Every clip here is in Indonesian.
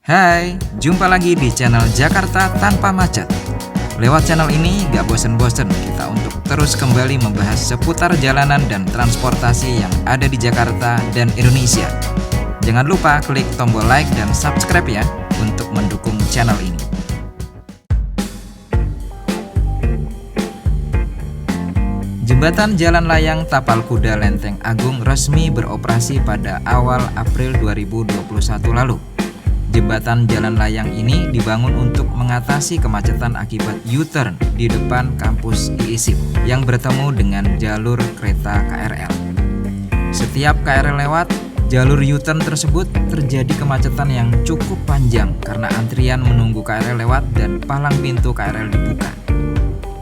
Hai, jumpa lagi di channel Jakarta Tanpa Macet. Lewat channel ini gak bosen-bosen kita untuk terus kembali membahas seputar jalanan dan transportasi yang ada di Jakarta dan Indonesia. Jangan lupa klik tombol like dan subscribe ya untuk mendukung channel ini. Jembatan Jalan Layang Tapal Kuda Lenteng Agung resmi beroperasi pada awal April 2021 lalu. Jembatan Jalan Layang ini dibangun untuk mengatasi kemacetan akibat U-turn di depan kampus IISIP yang bertemu dengan jalur kereta KRL. Setiap KRL lewat, jalur U-turn tersebut terjadi kemacetan yang cukup panjang karena antrian menunggu KRL lewat dan palang pintu KRL dibuka.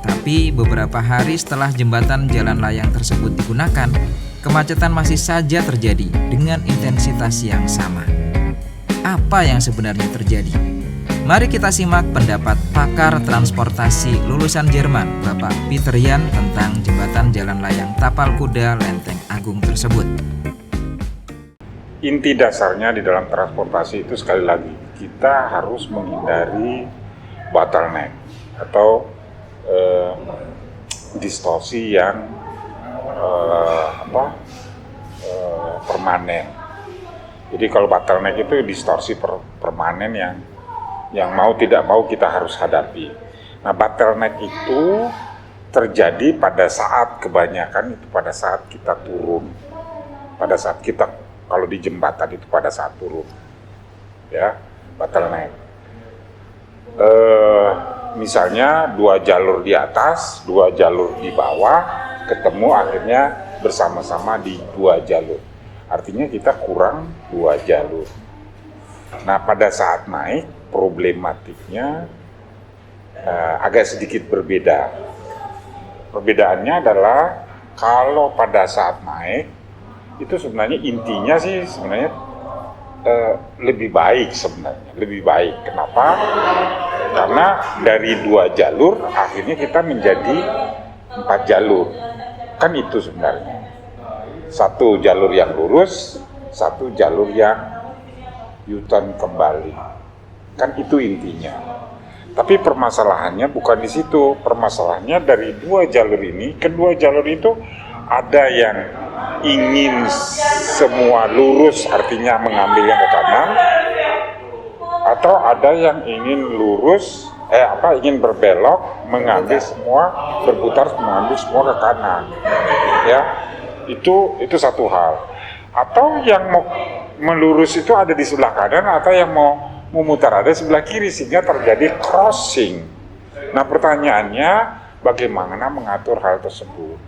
Tapi beberapa hari setelah jembatan Jalan Layang tersebut digunakan, kemacetan masih saja terjadi dengan intensitas yang sama. Apa yang sebenarnya terjadi? Mari kita simak pendapat pakar transportasi lulusan Jerman, Bapak Peter Yan, tentang jembatan Jalan Layang Tapal Kuda Lenteng Agung tersebut. Inti dasarnya di dalam transportasi itu sekali lagi, kita harus menghindari bottleneck atau distorsi yang permanen. Jadi kalau bottleneck itu distorsi permanen yang mau tidak mau kita harus hadapi. Nah, bottleneck itu terjadi pada saat kebanyakan itu pada saat kita turun. Pada saat kita kalau di jembatan itu pada saat turun. Ya, bottleneck. Misalnya 2 jalur di atas, 2 jalur di bawah, ketemu akhirnya bersama-sama di 2 jalur. Artinya kita kurang 2 jalur. Nah, pada saat naik, problematiknya agak sedikit berbeda. Perbedaannya adalah kalau pada saat naik, itu sebenarnya intinya sih sebenarnya lebih baik sebenarnya. Lebih baik. Kenapa? Karena dari 2 jalur, akhirnya kita menjadi 4 jalur. Kan itu sebenarnya. 1 jalur yang lurus, 1 jalur yang U-turn kembali. Kan itu intinya. Tapi permasalahannya bukan di situ. Permasalahannya dari 2 jalur ini, kedua jalur itu ada yang ingin semua lurus, artinya mengambil yang ke kanan, atau ada yang ingin lurus, ingin berbelok, mengambil semua, berputar, mengambil semua ke kanan. Ya. Itu satu hal. Atau yang mau melurus itu ada di sebelah kanan, atau yang mau memutar ada di sebelah kiri, sehingga terjadi crossing. Nah, pertanyaannya bagaimana mengatur hal tersebut?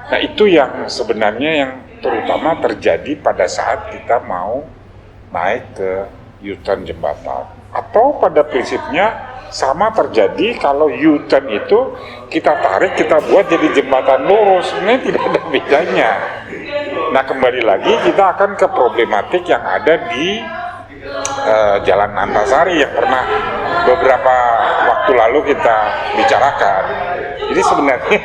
Nah, itu yang sebenarnya yang terutama terjadi pada saat kita mau naik ke U-turn jembatan. Atau pada prinsipnya sama terjadi kalau U-turn itu kita tarik, kita buat jadi jembatan lurus. Sebenarnya tidak ada bedanya. Nah, kembali lagi kita akan ke problematik yang ada di Jalan Antasari yang pernah beberapa waktu lalu kita bicarakan. Jadi sebenarnya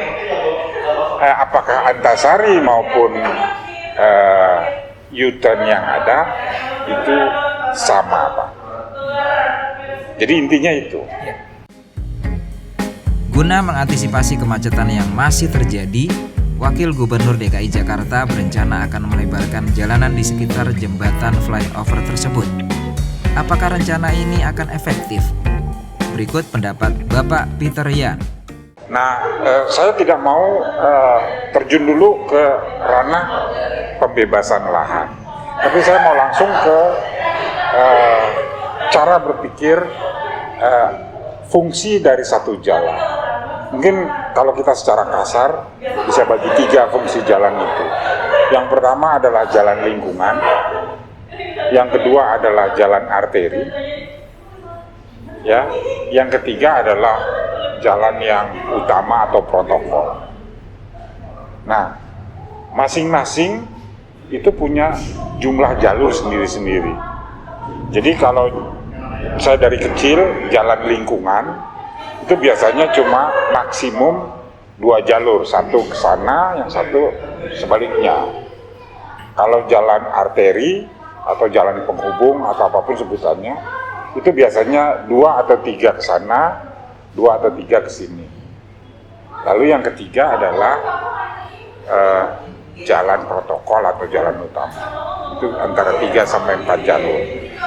apakah Antasari maupun U-turn yang ada itu sama, Pak? Jadi intinya itu. Guna mengantisipasi kemacetan yang masih terjadi, Wakil Gubernur DKI Jakarta berencana akan melebarkan jalanan di sekitar jembatan flyover tersebut. Apakah rencana ini akan efektif? Berikut pendapat Bapak Peter Yan. Nah, saya tidak mau terjun dulu ke ranah pembebasan lahan. Tapi saya mau langsung ke cara berpikir fungsi dari satu jalan. Mungkin kalau kita secara kasar bisa bagi 3 fungsi jalan itu. Yang pertama adalah jalan lingkungan, yang kedua adalah jalan arteri, ya, yang ketiga adalah jalan yang utama atau protokol. Nah, masing-masing itu punya jumlah jalur sendiri-sendiri. Jadi kalau saya dari kecil jalan lingkungan itu biasanya cuma maksimum 2 jalur, 1 ke sana, yang 1 sebaliknya. Kalau jalan arteri atau jalan penghubung atau apapun sebutannya, itu biasanya 2 atau 3 ke sana, 2 atau 3 ke sini. Lalu yang ketiga adalah jalan protokol atau jalan utama. Itu antara 3 sampai 4 jalur.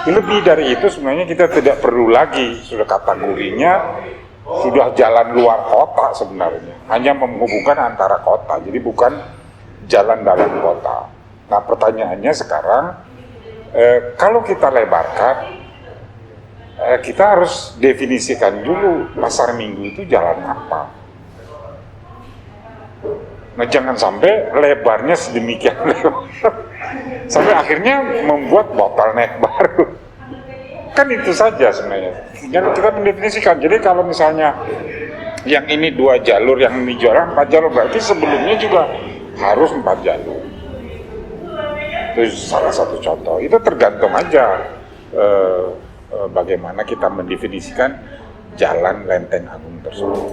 Lebih dari itu sebenarnya kita tidak perlu lagi, sudah kategorinya sudah jalan luar kota sebenarnya, hanya menghubungkan antara kota, jadi bukan jalan dalam kota. Nah pertanyaannya sekarang, kalau kita lebarkan, kita harus definisikan dulu pasar minggu itu jalan apa. Nah jangan sampai lebarnya sedemikian lebar, sampai akhirnya membuat bottleneck baru. Kan itu saja sebenarnya. Yang kita mendefinisikan. Jadi kalau misalnya yang ini 2 jalur, yang ini jalan 4 jalur, berarti sebelumnya juga harus 4 jalur. Itu salah satu contoh. Itu tergantung aja bagaimana kita mendefinisikan jalan Lenteng Agung tersebut.